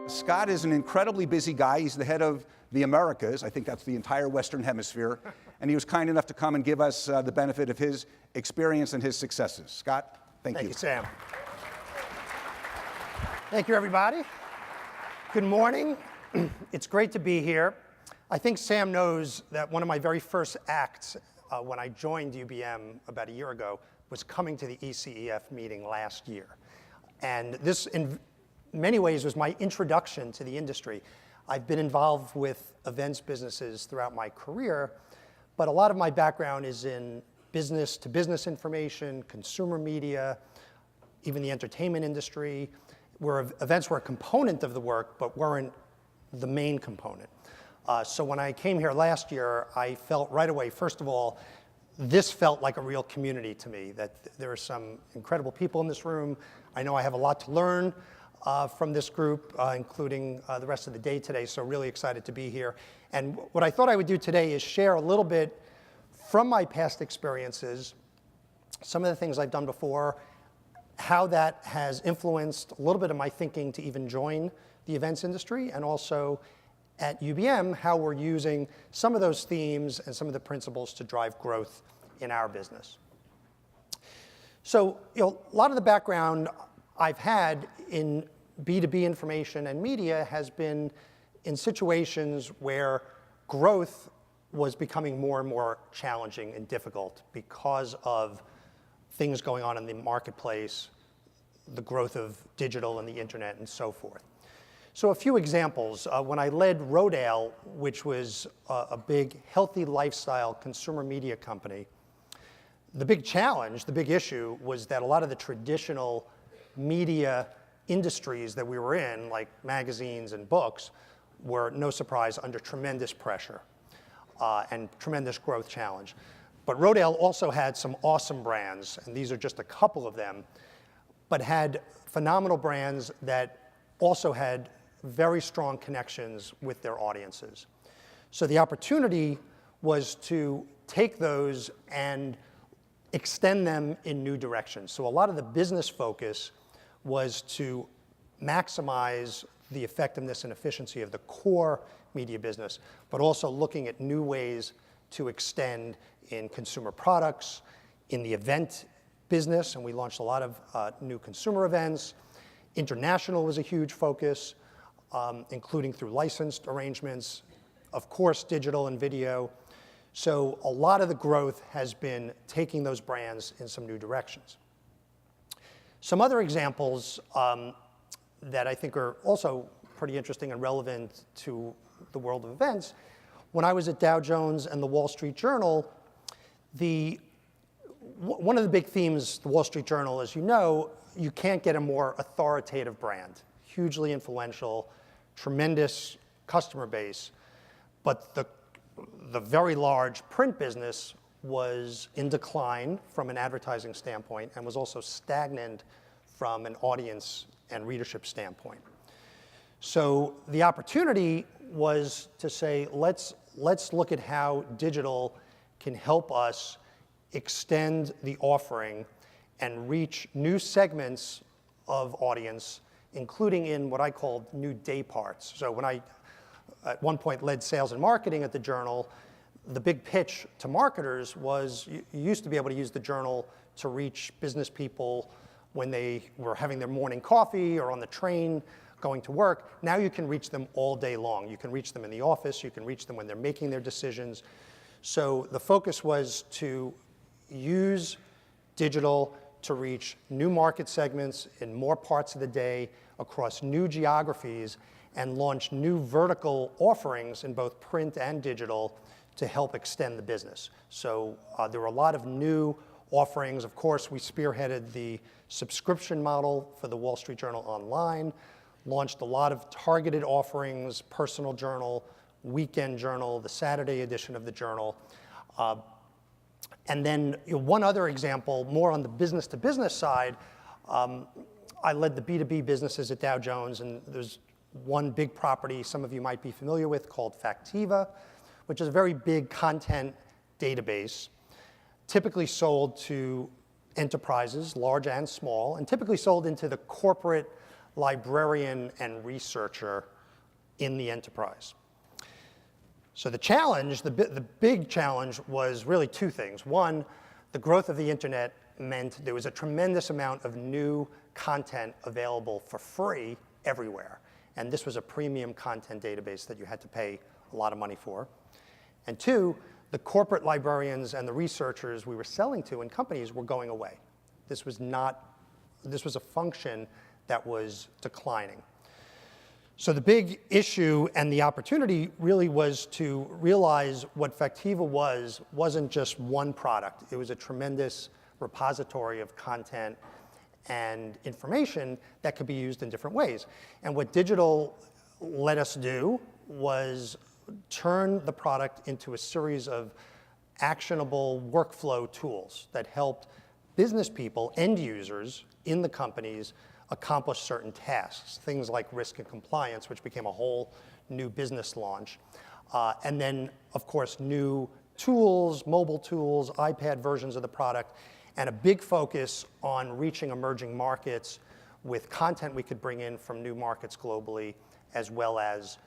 Scott is an incredibly busy guy. He's the head of the Americas. I think that's the entire Western Hemisphere. And he was kind enough to come and give us the benefit of his experience and his successes. Scott, thank you. Thank you, Sam. Thank you, everybody. Good morning. It's great to be here. I think Sam knows that one of my very first acts when I joined UBM about a year ago was coming to the ECEF meeting last year. And this, in many ways, was my introduction to the industry. I've been involved with events businesses throughout my career, but a lot of my background is in business-to-business information, consumer media, even the entertainment industry, where events were a component of the work, but weren't the main component. So when I came here last year, I felt right away, first of all, this felt like a real community to me, that there are some incredible people in this room. I know I have a lot to learn from this group, including the rest of the day today, so really excited to be here. And what I thought I would do today is share a little bit from my past experiences, some of the things I've done before, how that has influenced a little bit of my thinking to even join the events industry, and also at UBM, how we're using some of those themes and some of the principles to drive growth in our business. So, a lot of the background I've had in B2B information and media has been in situations where growth was becoming more and more challenging and difficult because of things going on in the marketplace, the growth of digital and the internet and so forth. So a few examples. When I led Rodale, which was a big healthy lifestyle consumer media company, the big challenge, the big issue was that a lot of the traditional media industries that we were in, like magazines and books, were, no surprise, under tremendous pressure and tremendous growth challenge. But Rodale also had some awesome brands, and these are just a couple of them, but had phenomenal brands that also had very strong connections with their audiences. So the opportunity was to take those and extend them in new directions. So a lot of the business focus was to maximize the effectiveness and efficiency of the core media business, but also looking at new ways to extend in consumer products, in the event business, and we launched a lot of new consumer events. International was a huge focus, including through licensed arrangements, of course, digital and video. So a lot of the growth has been taking those brands in some new directions. Some other examples that I think are also pretty interesting and relevant to the world of events. When I was at Dow Jones and the Wall Street Journal, one of the big themes, the Wall Street Journal, as you know, you can't get a more authoritative brand, hugely influential, tremendous customer base, but the very large print business was in decline from an advertising standpoint and was also stagnant from an audience and readership standpoint. So the opportunity was to say, let's look at how digital can help us extend the offering and reach new segments of audience, including in what I called new day parts. So when I, at one point, led sales and marketing at the Journal, the big pitch to marketers was you used to be able to use the Journal to reach business people when they were having their morning coffee or on the train going to work. Now you can reach them all day long. You can reach them in the office. You can reach them when they're making their decisions. So the focus was to use digital to reach new market segments in more parts of the day across new geographies and launch new vertical offerings in both print and digital to help extend the business. So there were a lot of new offerings. Of course, we spearheaded the subscription model for the Wall Street Journal Online, launched a lot of targeted offerings, personal journal, weekend journal, the Saturday edition of the Journal. And then one other example, more on the business-to-business side, I led the B2B businesses at Dow Jones, and there's one big property some of you might be familiar with called Factiva, which is a very big content database, typically sold to enterprises, large and small, and typically sold into the corporate librarian and researcher in the enterprise. So the challenge, the big challenge was really two things. One, the growth of the internet meant there was a tremendous amount of new content available for free everywhere. And this was a premium content database that you had to pay a lot of money for. And two, the corporate librarians and the researchers we were selling to in companies were going away. This was a function that was declining. So the big issue and the opportunity really was to realize what Factiva wasn't just one product. It was a tremendous repository of content and information that could be used in different ways. And what digital let us do was turn the product into a series of actionable workflow tools that helped business people, end users in the companies, accomplish certain tasks, things like risk and compliance, which became a whole new business launch. And then, of course, new tools, mobile tools, iPad versions of the product, and a big focus on reaching emerging markets with content we could bring in from new markets globally, as well as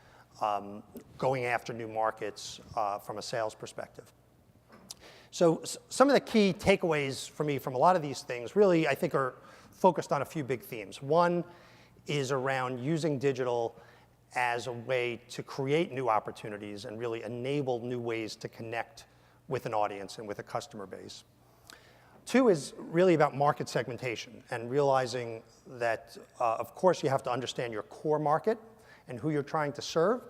going after new markets from a sales perspective. So some of the key takeaways for me from a lot of these things really, I think, are focused on a few big themes. One is around using digital as a way to create new opportunities and really enable new ways to connect with an audience and with a customer base. Two is really about market segmentation and realizing that, of course, you have to understand your core market and who you're trying to serve,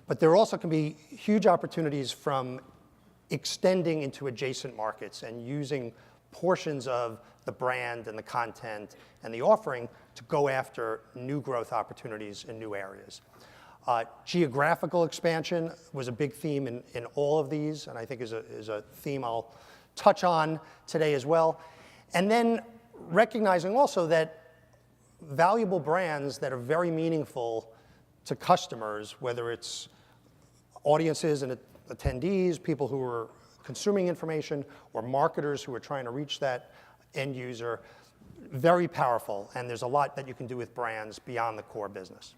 but there also can be huge opportunities from extending into adjacent markets and using portions of the brand and the content and the offering to go after new growth opportunities in new areas. Geographical expansion was a big theme in all of these, and I think is a theme I'll touch on today as well. And then recognizing also that valuable brands that are very meaningful to customers, whether it's audiences and attendees, people who are consuming information, or marketers who are trying to reach that end user, very powerful, and there's a lot that you can do with brands beyond the core business.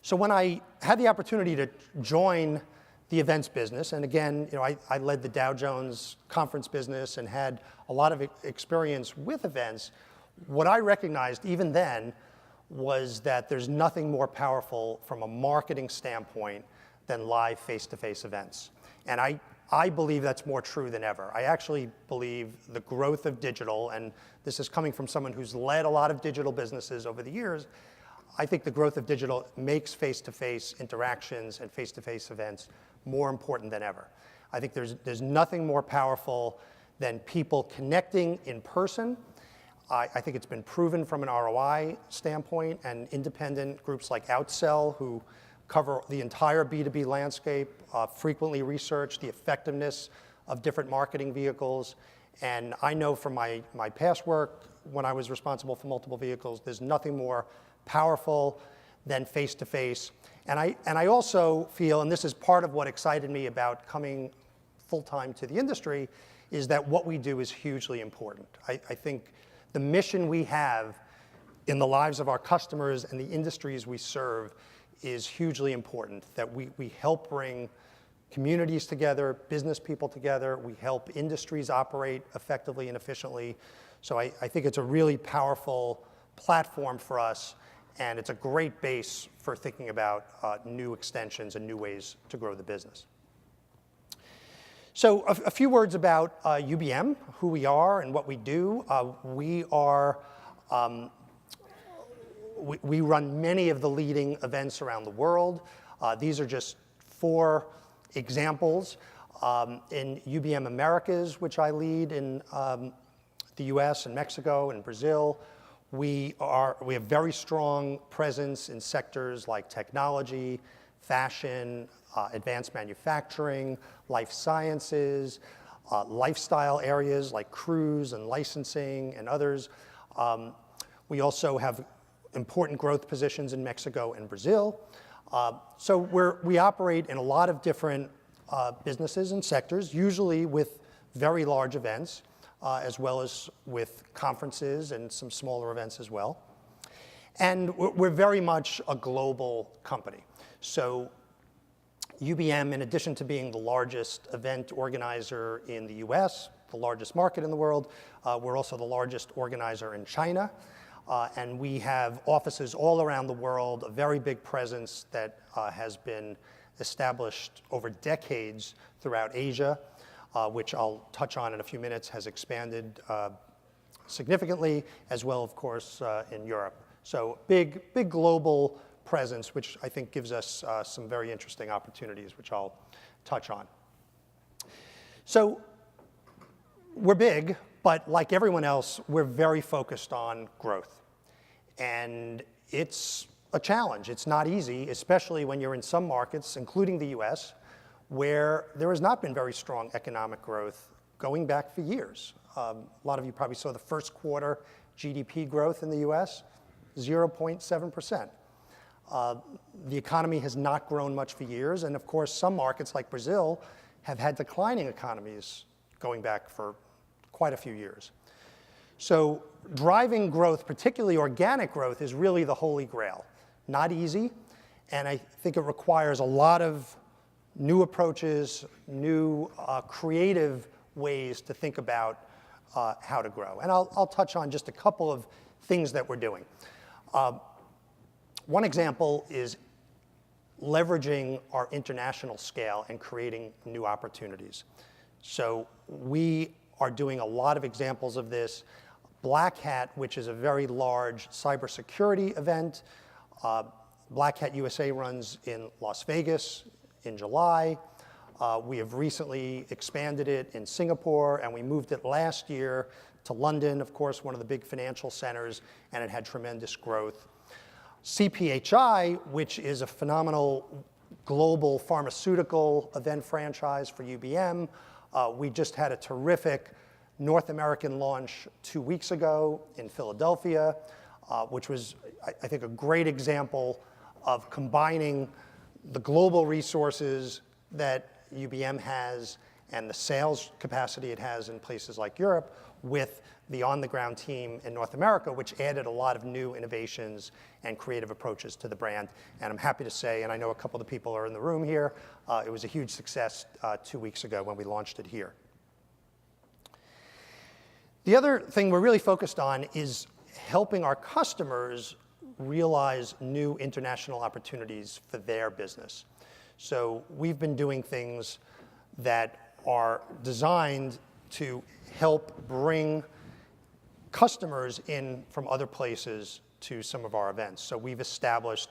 So when I had the opportunity to join the events business, and again, I led the Dow Jones conference business and had a lot of experience with events, what I recognized even then was that there's nothing more powerful from a marketing standpoint than live face-to-face events. And I believe that's more true than ever. I actually believe the growth of digital, and this is coming from someone who's led a lot of digital businesses over the years, I think the growth of digital makes face-to-face interactions and face-to-face events more important than ever. I think there's nothing more powerful than people connecting in person. I think it's been proven from an ROI standpoint, and independent groups like Outsell, who cover the entire B2B landscape, frequently research the effectiveness of different marketing vehicles. And I know from my past work, when I was responsible for multiple vehicles, there's nothing more powerful than face-to-face. And I also feel, and this is part of what excited me about coming full-time to the industry, is that what we do is hugely important. I think the mission we have in the lives of our customers and the industries we serve is hugely important, that we help bring communities together, business people together, we help industries operate effectively and efficiently. So I think it's a really powerful platform for us, and it's a great base for thinking about new extensions and new ways to grow the business. So a few words about UBM, who we are and what we do. We run many of the leading events around the world. These are just 4 examples. In UBM Americas, which I lead in the US and Mexico and Brazil, we have very strong presence in sectors like technology, fashion, advanced manufacturing, life sciences, lifestyle areas like cruise and licensing and others. We also have important growth positions in Mexico and Brazil. So we operate in a lot of different businesses and sectors, usually with very large events, as well as with conferences and some smaller events as well. And we're very much a global company. So UBM, in addition to being the largest event organizer in the US, the largest market in the world, we're also the largest organizer in China. And we have offices all around the world, a very big presence that has been established over decades throughout Asia, which I'll touch on in a few minutes, has expanded significantly, as well, of course, in Europe. So big global presence, which I think gives us some very interesting opportunities, which I'll touch on. So we're big, but like everyone else, we're very focused on growth. And it's a challenge. It's not easy, especially when you're in some markets, including the US, where there has not been very strong economic growth going back for years. A lot of you probably saw the first quarter GDP growth in the US, 0.7%. The economy has not grown much for years, and of course, some markets like Brazil have had declining economies going back for quite a few years. So driving growth, particularly organic growth, is really the holy grail. Not easy, and I think it requires a lot of new approaches, new creative ways to think about how to grow. And I'll touch on just a couple of things that we're doing. One example is leveraging our international scale and creating new opportunities. So we are doing a lot of examples of this. Black Hat, which is a very large cybersecurity event. Black Hat USA runs in Las Vegas in July. We have recently expanded it in Singapore, and we moved it last year to London, of course, one of the big financial centers, and it had tremendous growth. CPHI, which is a phenomenal global pharmaceutical event franchise for UBM. We just had a terrific North American launch 2 weeks ago in Philadelphia, which was, I think, a great example of combining the global resources that UBM has and the sales capacity it has in places like Europe with the on-the-ground team in North America, which added a lot of new innovations and creative approaches to the brand. And I'm happy to say, and I know a couple of the people are in the room here, it was a huge success 2 weeks ago when we launched it here. The other thing we're really focused on is helping our customers realize new international opportunities for their business. So we've been doing things that are designed to help bring customers in from other places to some of our events. So we've established,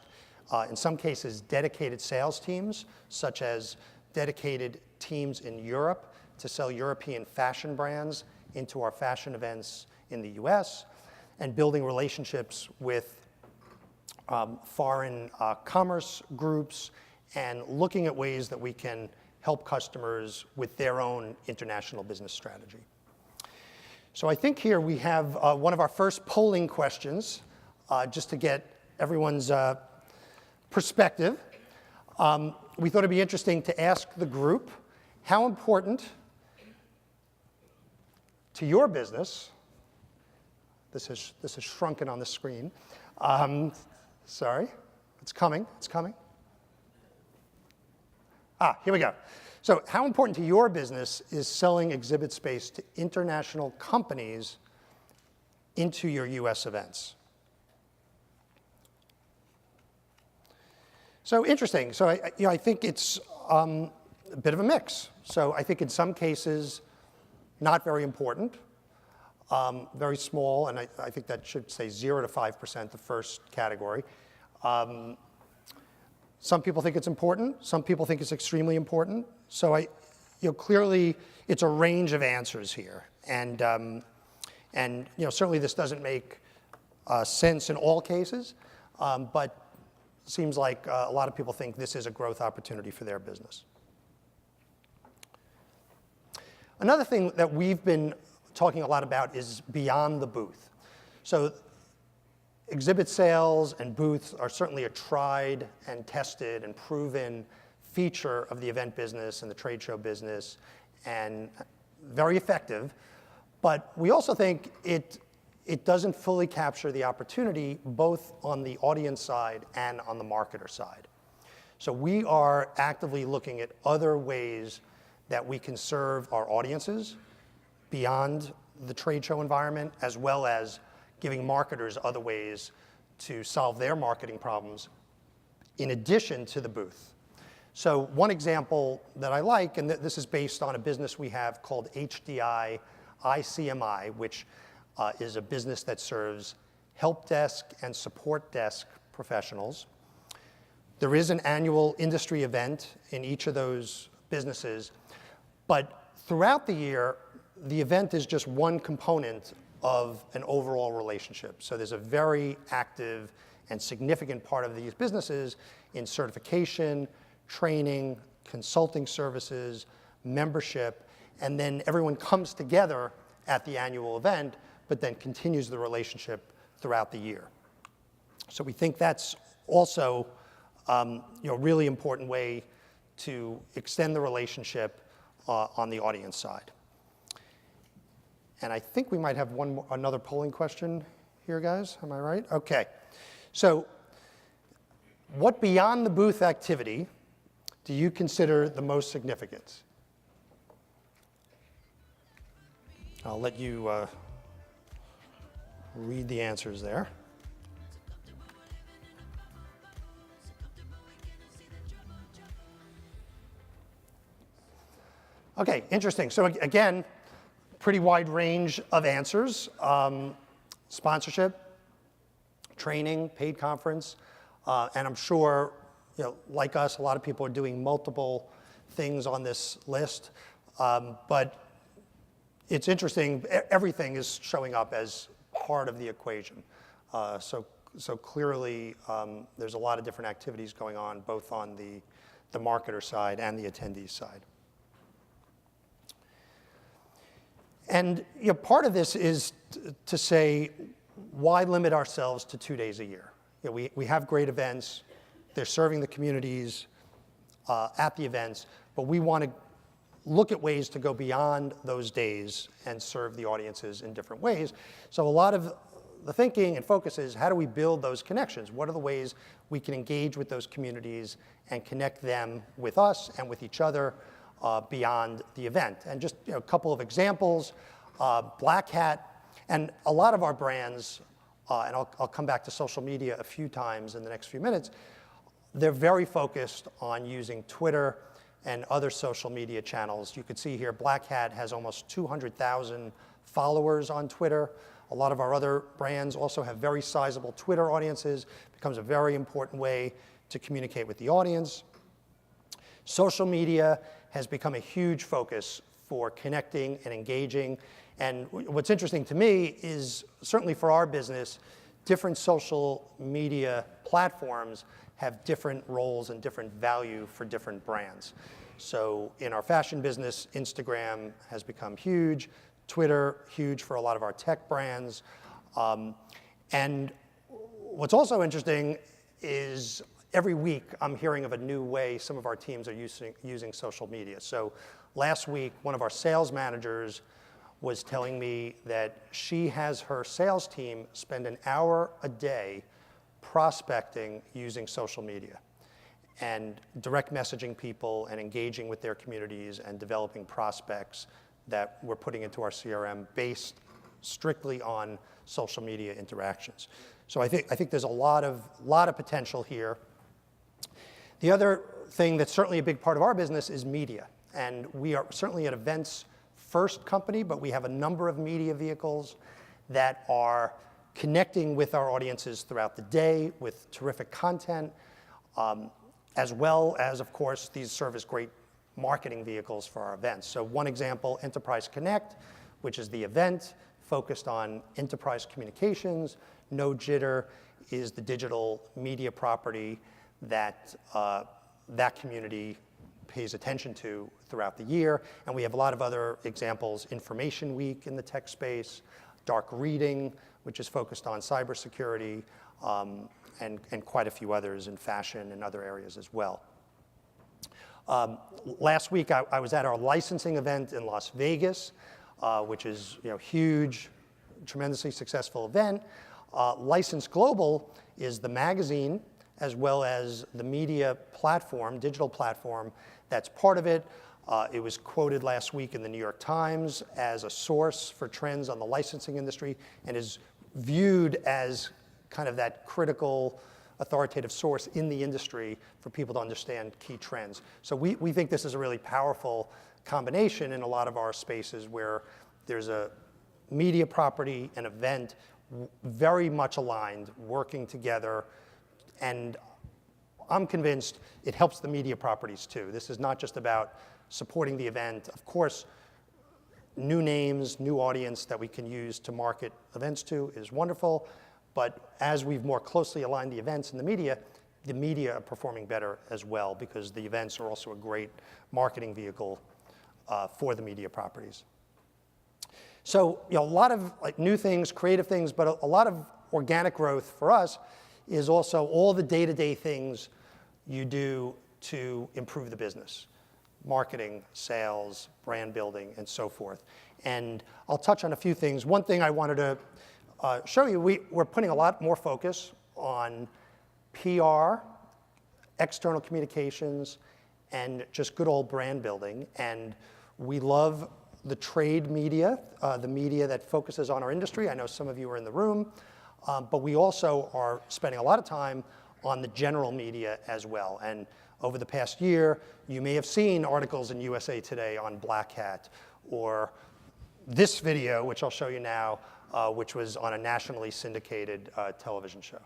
in some cases, dedicated sales teams, such as dedicated teams in Europe to sell European fashion brands into our fashion events in the US, and building relationships with foreign commerce groups and looking at ways that we can help customers with their own international business strategy. So I think here we have one of our first polling questions, just to get everyone's perspective. We thought it'd be interesting to ask the group, how important to your business, this is shrunken on the screen. Sorry, it's coming. Here we go. So how important to your business is selling exhibit space to international companies into your US events? So interesting. So I think it's a bit of a mix. So I think in some cases, not very important, very small, and I think that should say 0 to 5%, the first category. Some people think it's important. Some people think it's extremely important. So clearly, it's a range of answers here, and certainly this doesn't make sense in all cases, but it seems like a lot of people think this is a growth opportunity for their business. Another thing that we've been talking a lot about is beyond the booth. So exhibit sales and booths are certainly a tried and tested and proven feature of the event business and the trade show business, and very effective. But we also think it it doesn't fully capture the opportunity both on the audience side and on the marketer side. So we are actively looking at other ways that we can serve our audiences beyond the trade show environment, as well as giving marketers other ways to solve their marketing problems in addition to the booth. So one example that I like, and this is based on a business we have called HDI ICMI, which is a business that serves help desk and support desk professionals. There is an annual industry event in each of those businesses, but throughout the year, the event is just one component of an overall relationship. So there's a very active and significant part of these businesses in certification, training, consulting services, membership, and then everyone comes together at the annual event, but then continues the relationship throughout the year. So we think that's also really important way to extend the relationship on the audience side. And I think we might have another polling question here, guys. Am I right? Okay. So what beyond the booth activity do you consider the most significant? I'll let you read the answers there. Okay, interesting. So again, pretty wide range of answers. Sponsorship, training, paid conference, and I'm sure, like us, a lot of people are doing multiple things on this list. But it's interesting, everything is showing up as part of the equation. So clearly, there's a lot of different activities going on, both on the marketer side and the attendees side. And part of this is to say, why limit ourselves to 2 days a year? We have great events. They're serving the communities at the events, but we want to look at ways to go beyond those days and serve the audiences in different ways. So a lot of the thinking and focus is, how do we build those connections? What are the ways we can engage with those communities and connect them with us and with each other beyond the event? And just a couple of examples, Black Hat, and a lot of our brands, and I'll come back to social media a few times in the next few minutes, they're very focused on using Twitter and other social media channels. You can see here, Black Hat has almost 200,000 followers on Twitter. A lot of our other brands also have very sizable Twitter audiences. It becomes a very important way to communicate with the audience. Social media has become a huge focus for connecting and engaging. And what's interesting to me is, certainly for our business, different social media platforms have different roles and different value for different brands. So in our fashion business, Instagram has become huge, Twitter, huge for a lot of our tech brands. And what's also interesting is every week I'm hearing of a new way some of our teams are using social media. So last week, one of our sales managers was telling me that she has her sales team spend an hour a day prospecting using social media and direct messaging people and engaging with their communities and developing prospects that we're putting into our CRM based strictly on social media interactions. So I think there's a lot of potential here. The other thing that's certainly a big part of our business is media. And we are certainly an events first company, but we have a number of media vehicles that are connecting with our audiences throughout the day with terrific content, as well as, of course, these serve as great marketing vehicles for our events. So one example, Enterprise Connect, which is the event focused on enterprise communications. No Jitter is the digital media property that that community pays attention to throughout the year. And we have a lot of other examples, Information Week in the tech space, Dark Reading, which is focused on cybersecurity, and quite a few others in fashion and other areas as well. Last week, I was at our licensing event in Las Vegas, which is huge, tremendously successful event. License Global is the magazine as well as the media platform, digital platform that's part of it. It was quoted last week in the New York Times as a source for trends on the licensing industry and is viewed as kind of that critical authoritative source in the industry for people to understand key trends. So we think this is a really powerful combination in a lot of our spaces where there's a media property, an event, very much aligned, working together, and I'm convinced it helps the media properties too. This is not just about supporting the event. Of course, new names, new audience that we can use to market events to is wonderful, but as we've more closely aligned the events and the media are performing better as well because the events are also a great marketing vehicle for the media properties. So, a lot of new things, creative things, but a lot of organic growth for us is also all the day-to-day things you do to improve the business. Marketing, sales, brand building, and so forth. And I'll touch on a few things. One thing I wanted to show you, we're putting a lot more focus on PR, external communications, and just good old brand building. And we love the trade media, the media that focuses on our industry. I know some of you are in the room, but we also are spending a lot of time on the general media as well. And over the past year, you may have seen articles in USA Today on Black Hat, or this video, which I'll show you now, which was on a nationally syndicated television show.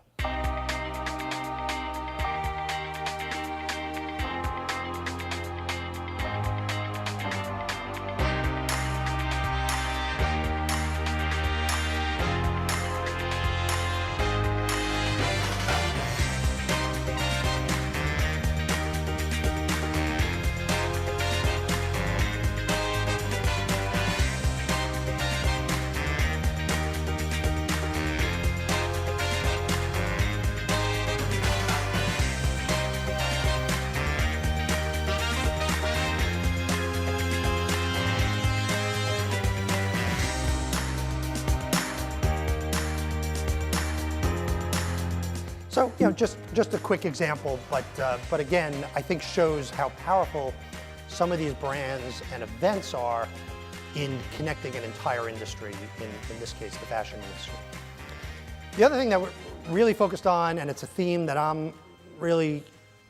So, just a quick example, but again, I think shows how powerful some of these brands and events are in connecting an entire industry, in this case, the fashion industry. The other thing that we're really focused on, and it's a theme that I'm really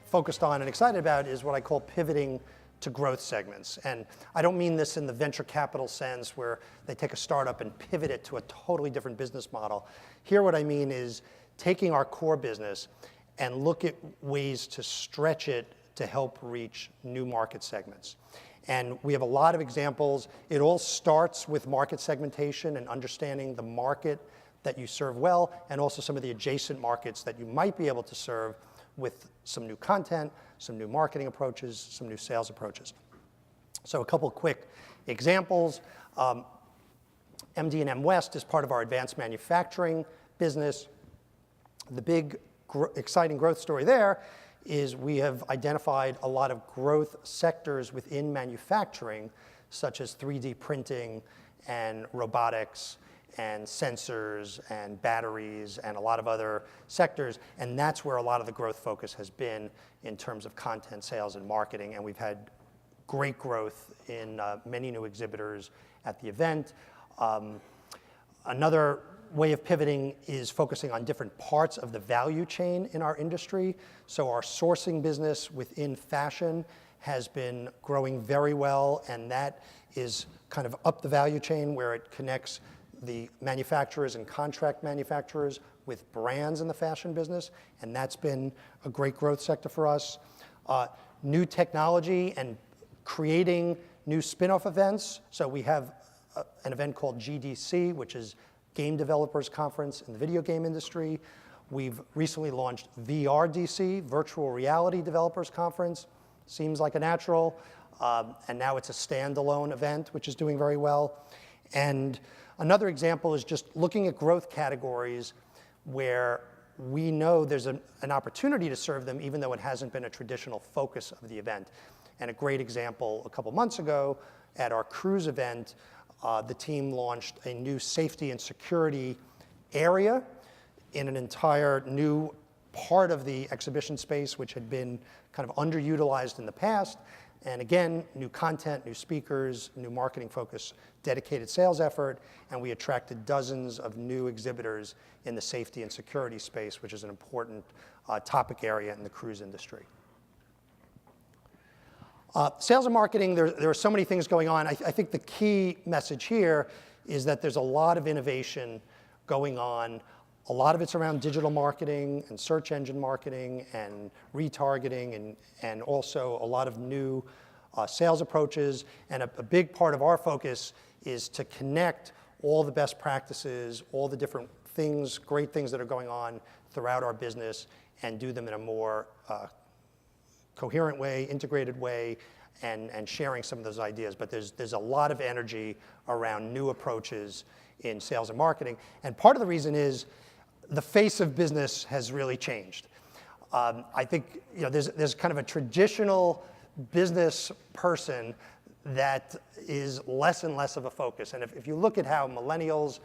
focused on and excited about, is what I call pivoting to growth segments. And I don't mean this in the venture capital sense where they take a startup and pivot it to a totally different business model. Here what I mean is taking our core business and look at ways to stretch it to help reach new market segments. And we have a lot of examples. It all starts with market segmentation and understanding the market that you serve well, and also some of the adjacent markets that you might be able to serve with some new content, some new marketing approaches, some new sales approaches. So a couple quick examples. MD&M West is part of our advanced manufacturing business. The big exciting growth story there is we have identified a lot of growth sectors within manufacturing, such as 3D printing and robotics and sensors and batteries and a lot of other sectors. And that's where a lot of the growth focus has been in terms of content, sales, and marketing. And we've had great growth in many new exhibitors at the event. Another way of pivoting is focusing on different parts of the value chain in our industry. So our sourcing business within fashion has been growing very well, and that is kind of up the value chain where it connects the manufacturers and contract manufacturers with brands in the fashion business, and that's been a great growth sector for us. New technology and creating new spin-off events. So we have an event called GDC, which is Game Developers Conference in the video game industry. We've recently launched VRDC, Virtual Reality Developers Conference. Seems like a natural, and now it's a standalone event, which is doing very well. And another example is just looking at growth categories where we know there's an opportunity to serve them, even though it hasn't been a traditional focus of the event. And a great example, a couple months ago at our cruise event, the team launched a new safety and security area in an entire new part of the exhibition space, which had been kind of underutilized in the past. And again, new content, new speakers, new marketing focus, dedicated sales effort, and we attracted dozens of new exhibitors in the safety and security space, which is an important topic area in the cruise industry. Sales and marketing, there are so many things going on. I think the key message here is that there's a lot of innovation going on. A lot of it's around digital marketing and search engine marketing and retargeting and also a lot of new sales approaches. And a big part of our focus is to connect all the best practices, all the different things, great things that are going on throughout our business and do them in a more coherent way, integrated way, and sharing some of those ideas. But there's a lot of energy around new approaches in sales and marketing. And part of the reason is the face of business has really changed. I think there's kind of a traditional business person that is less and less of a focus. And if you look at how millennials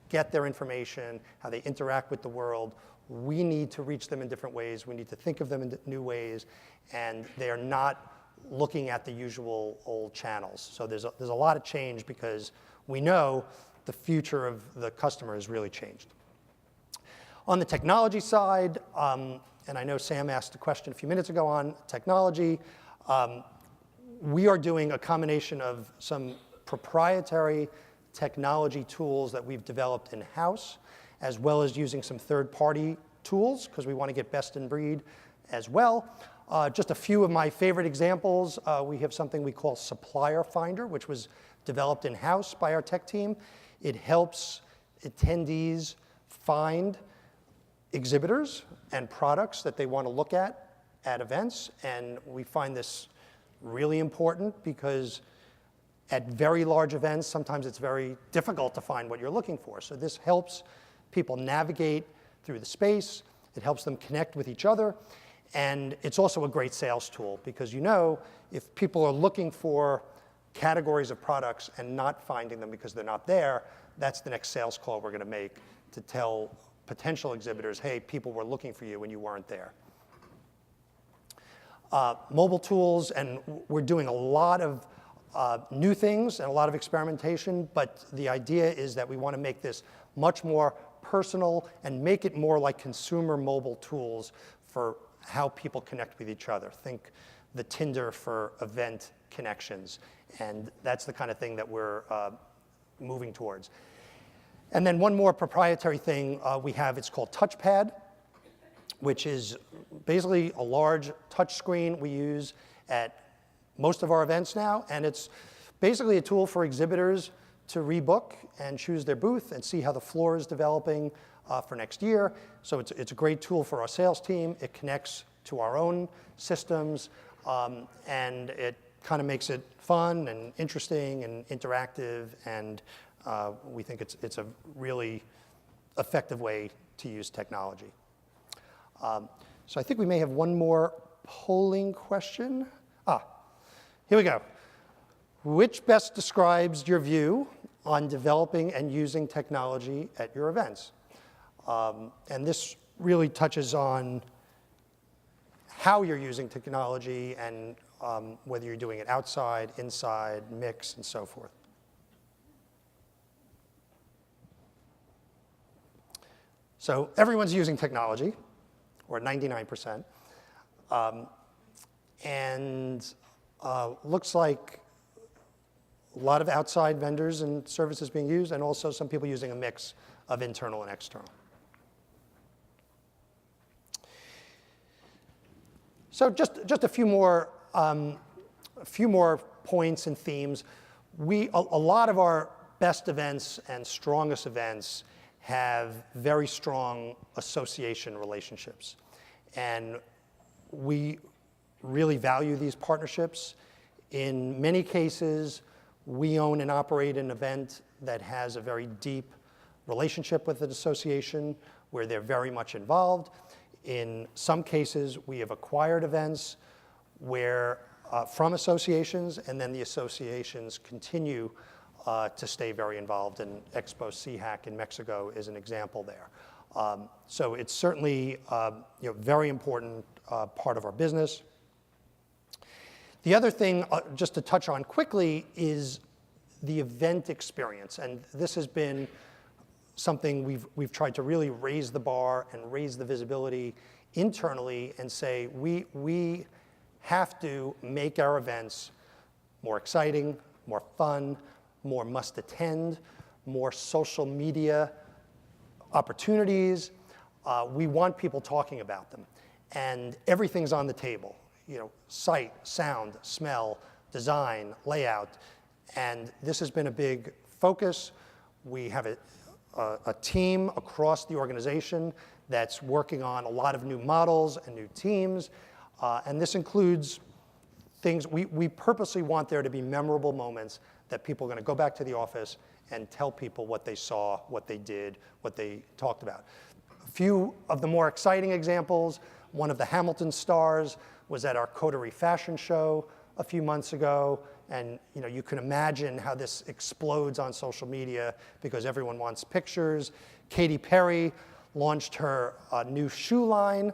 get their information, how they interact with the world, we need to reach them in different ways. We need to think of them in new ways. And they are not looking at the usual old channels. So there's a lot of change because we know the future of the customer has really changed. On the technology side, and I know Sam asked a question a few minutes ago on technology, we are doing a combination of some proprietary technology tools that we've developed in-house, as well as using some third-party tools, because we want to get best in breed as well. Just a few of my favorite examples, we have something we call Supplier Finder, which was developed in-house by our tech team. It helps attendees find exhibitors and products that they want to look at events, and we find this really important because at very large events, sometimes it's very difficult to find what you're looking for. So this helps people navigate through the space. It helps them connect with each other. And it's also a great sales tool because if people are looking for categories of products and not finding them because they're not there, that's the next sales call we're going to make to tell potential exhibitors, hey, people were looking for you when you weren't there. Mobile tools, and we're doing a lot of new things and a lot of experimentation, but the idea is that we want to make this much more personal and make it more like consumer mobile tools for how people connect with each other. Think the Tinder for event connections, and that's the kind of thing that we're moving towards. And then one more proprietary thing we have, it's called Touchpad, which is basically a large touch screen we use at most of our events now, and it's basically a tool for exhibitors to rebook and choose their booth and see how the floor is developing for next year. So it's a great tool for our sales team. It connects to our own systems, and it kind of makes it fun and interesting and interactive, and we think it's a really effective way to use technology. So I think we may have one more polling question. Here we go. Which best describes your view on developing and using technology at your events? And this really touches on how you're using technology and whether you're doing it outside, inside, mix, and so forth. So everyone's using technology, or 99%. And looks like a lot of outside vendors and services being used, and also some people using a mix of internal and external. So just a few more points and themes. A lot of our best events and strongest events have very strong association relationships. And we really value these partnerships. In many cases, we own and operate an event that has a very deep relationship with an association where they're very much involved. In some cases, we have acquired events where from associations, and then the associations continue to stay very involved, and Expo CHAC in Mexico is an example there. So it's certainly very important part of our business. The other thing, just to touch on quickly, is the event experience. And this has been something we've tried to really raise the bar and raise the visibility internally and say we have to make our events more exciting, more fun, more must-attend, more social media opportunities. We want people talking about them. And everything's on the table. Sight, sound, smell, design, layout. And this has been a big focus. We have a team across the organization that's working on a lot of new models and new teams. And this includes things, we purposely want there to be memorable moments that people are going to go back to the office and tell people what they saw, what they did, what they talked about. A few of the more exciting examples, one of the Hamilton stars was at our Coterie fashion show a few months ago. And you can imagine how this explodes on social media because everyone wants pictures. Katy Perry launched her new shoe line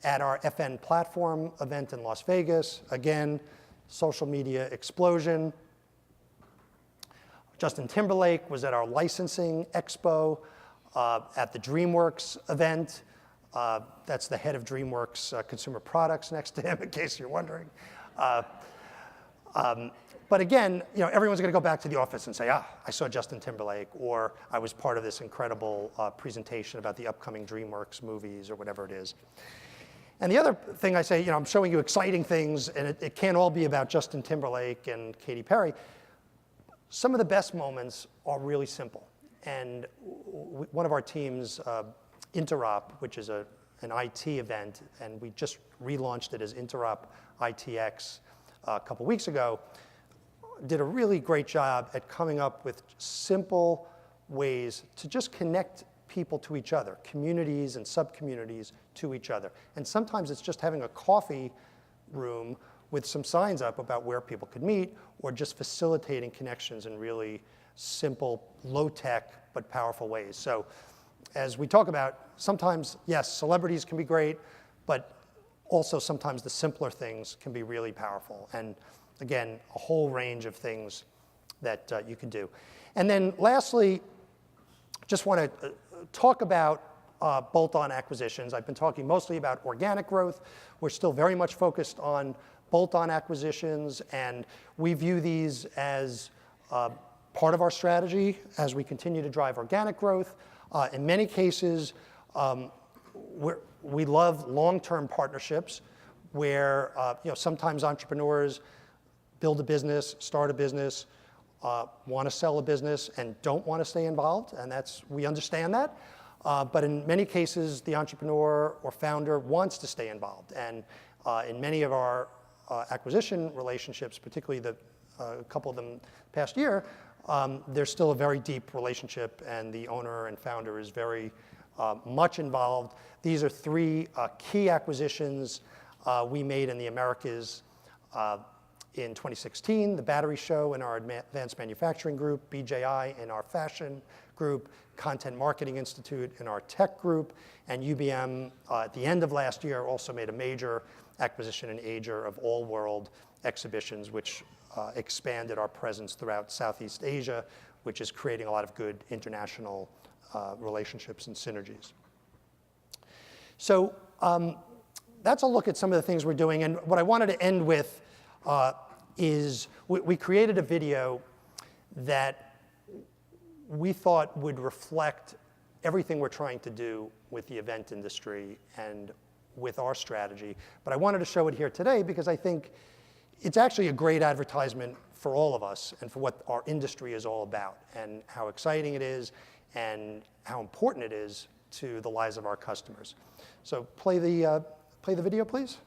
at our FN platform event in Las Vegas. Again, social media explosion. Justin Timberlake was at our licensing expo at the DreamWorks event. That's the head of DreamWorks Consumer Products next to him, in case you're wondering. But again, everyone's going to go back to the office and say, I saw Justin Timberlake, or I was part of this incredible presentation about the upcoming DreamWorks movies, or whatever it is. And the other thing I say, I'm showing you exciting things, and it can't all be about Justin Timberlake and Katy Perry. Some of the best moments are really simple. And one of our teams, Interop, which is an IT event, and we just relaunched it as Interop ITX a couple weeks ago, did a really great job at coming up with simple ways to just connect people to each other, communities and sub-communities to each other. And sometimes it's just having a coffee room with some signs up about where people could meet, or just facilitating connections in really simple, low-tech, but powerful ways. So as we talk about, sometimes, yes, celebrities can be great, but also sometimes the simpler things can be really powerful. And again, a whole range of things that you can do. And then lastly, just want to talk about bolt-on acquisitions. I've been talking mostly about organic growth. We're still very much focused on bolt-on acquisitions, and we view these as part of our strategy as we continue to drive organic growth. In many cases, we love long-term partnerships where sometimes entrepreneurs build a business, start a business, want to sell a business, and don't want to stay involved, and we understand that. But in many cases, the entrepreneur or founder wants to stay involved. And in many of our acquisition relationships, particularly a couple of them past year, there's still a very deep relationship, and the owner and founder is very much involved. These are three key acquisitions we made in the Americas in 2016, the Battery Show in our Advanced Manufacturing Group, BJI in our Fashion Group, Content Marketing Institute in our Tech Group, and UBM at the end of last year also made a major acquisition in Asia of All World Exhibitions, which expanded our presence throughout Southeast Asia, which is creating a lot of good international relationships and synergies. So that's a look at some of the things we're doing. And what I wanted to end with is we created a video that we thought would reflect everything we're trying to do with the event industry and with our strategy. But I wanted to show it here today because I think it's actually a great advertisement for all of us and for what our industry is all about and how exciting it is and how important it is to the lives of our customers. So play the video, please.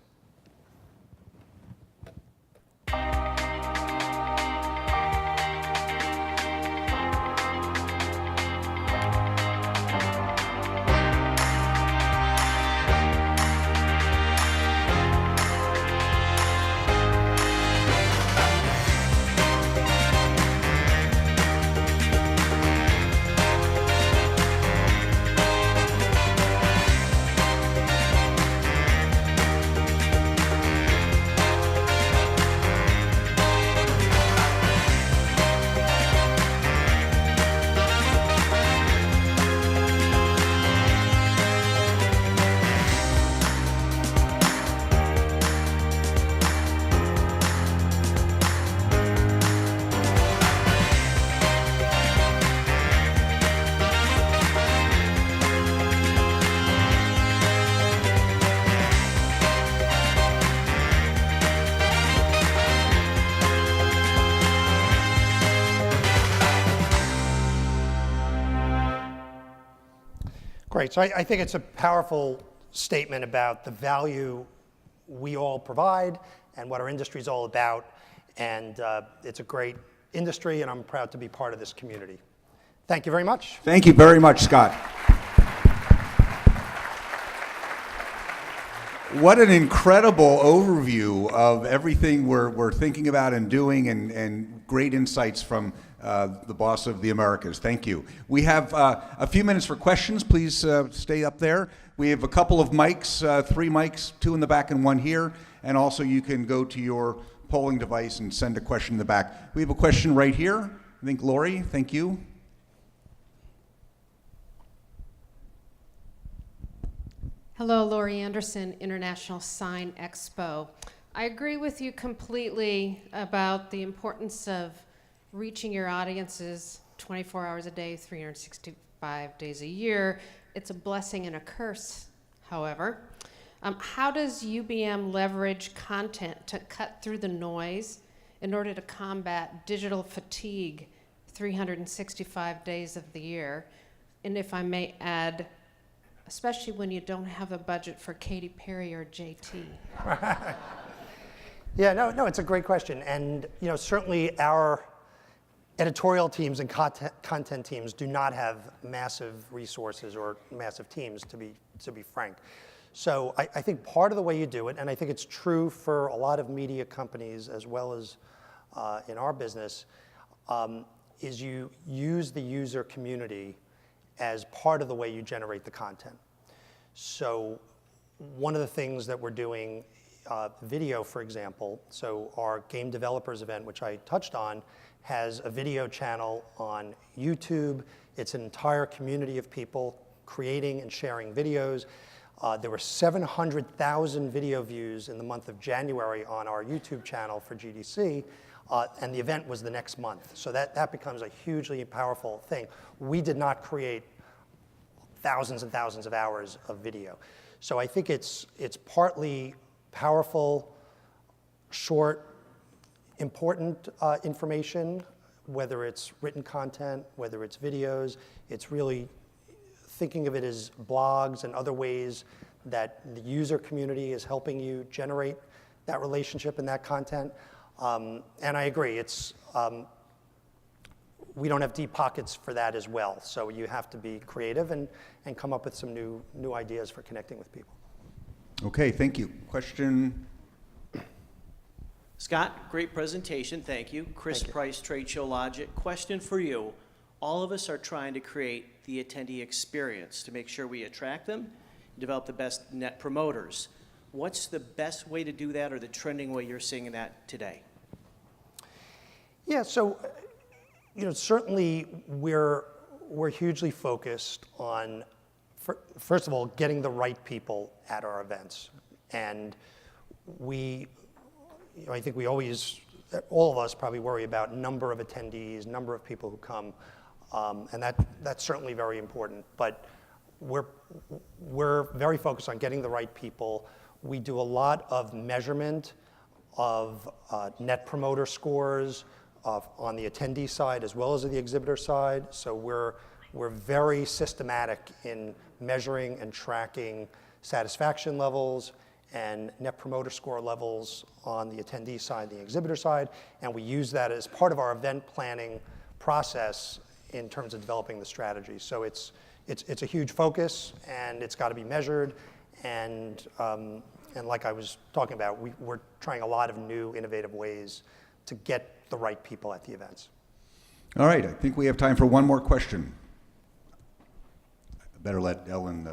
Great. So I think it's a powerful statement about the value we all provide and what our industry is all about. And it's a great industry, and I'm proud to be part of this community. Thank you very much. Thank you very much, Scott. What an incredible overview of everything we're thinking about and doing, and great insights from the boss of the Americas. Thank you. We have a few minutes for questions. Please stay up there. We have a couple of mics, 3 mics, 2 in the back and 1 here. And also you can go to your polling device and send a question in the back. We have a question right here. I think Lori, thank you. Hello, Lori Anderson, International Sign Expo. I agree with you completely about the importance of reaching your audiences 24 hours a day, 365 days a year. It's a blessing and a curse, however. How does UBM leverage content to cut through the noise in order to combat digital fatigue 365 days of the year? And if I may add, especially when you don't have a budget for Katy Perry or JT. Yeah, no, it's a great question. And certainly our editorial teams and content teams do not have massive resources or massive teams, to be frank. So I think part of the way you do it, and I think it's true for a lot of media companies as well as in our business, is you use the user community as part of the way you generate the content. So one of the things that we're doing, video, for example, so our game developers event, which I touched on, has a video channel on YouTube. It's an entire community of people creating and sharing videos. There were 700,000 video views in the month of January on our YouTube channel for GDC, and the event was the next month. So that becomes a hugely powerful thing. We did not create thousands and thousands of hours of video. So I think it's partly powerful, short, important information, whether it's written content, whether it's videos. It's really thinking of it as blogs and other ways that the user community is helping you generate that relationship and that content. And I agree, we don't have deep pockets for that as well. So you have to be creative and come up with some new ideas for connecting with people. Okay, thank you. Question? Scott, great presentation, thank you. Chris Price, Trade Show Logic. Question for you. All of us are trying to create the attendee experience to make sure we attract them and develop the best net promoters. What's the best way to do that, or the trending way you're seeing that today? Yeah, so certainly we're hugely focused on, first of all, getting the right people at our events. And I think we always, all of us probably worry about number of attendees, number of people who come, and that's certainly very important. But we're very focused on getting the right people. We do a lot of measurement of net promoter scores on the attendee side as well as the exhibitor side. So we're very systematic in measuring and tracking satisfaction levels and net promoter score levels on the attendee side, the exhibitor side, and we use that as part of our event planning process in terms of developing the strategy. So it's a huge focus, and it's got to be measured, and like I was talking about, we're trying a lot of new innovative ways to get the right people at the events. All right, I think we have time for one more question. I better let Ellen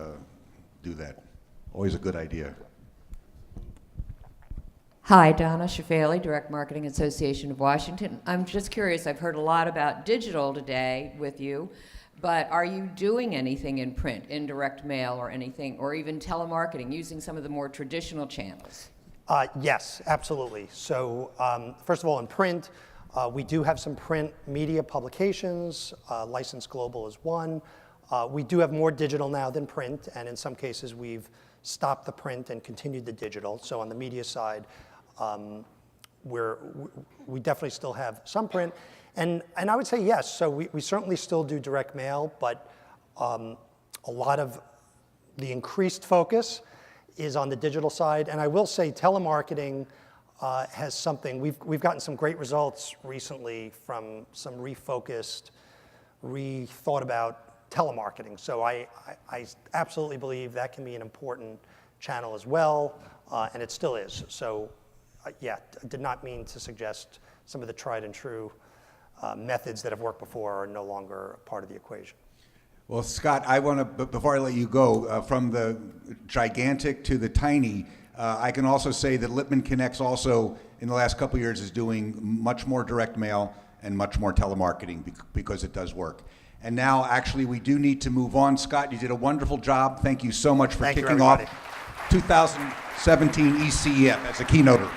do that. Always a good idea. Hi, Donna Shafali, Direct Marketing Association of Washington. I'm just curious, I've heard a lot about digital today with you, but are you doing anything in print, indirect mail or anything, or even telemarketing, using some of the more traditional channels? Yes, absolutely. So first of all, in print, we do have some print media publications. License Global is one. We do have more digital now than print, and in some cases we've stopped the print and continued the digital. So on the media side, we definitely still have some print. And I would say yes, so we certainly still do direct mail, but a lot of The increased focus is on the digital side, and I will say telemarketing has something. We've gotten some great results recently from some refocused, rethought about telemarketing. So I absolutely believe that can be an important channel as well, and it still is. So yeah, I did not mean to suggest some of the tried and true methods that have worked before are no longer part of the equation. Well, Scott, I want to, before I let you go, from the gigantic to the tiny, I can also say that Lippman Connects also, in the last couple of years, is doing much more direct mail and much more telemarketing because it does work. And now, actually, we do need to move on. Scott, you did a wonderful job. Thank you so much for kicking off 2017 ECEF as a keynoter.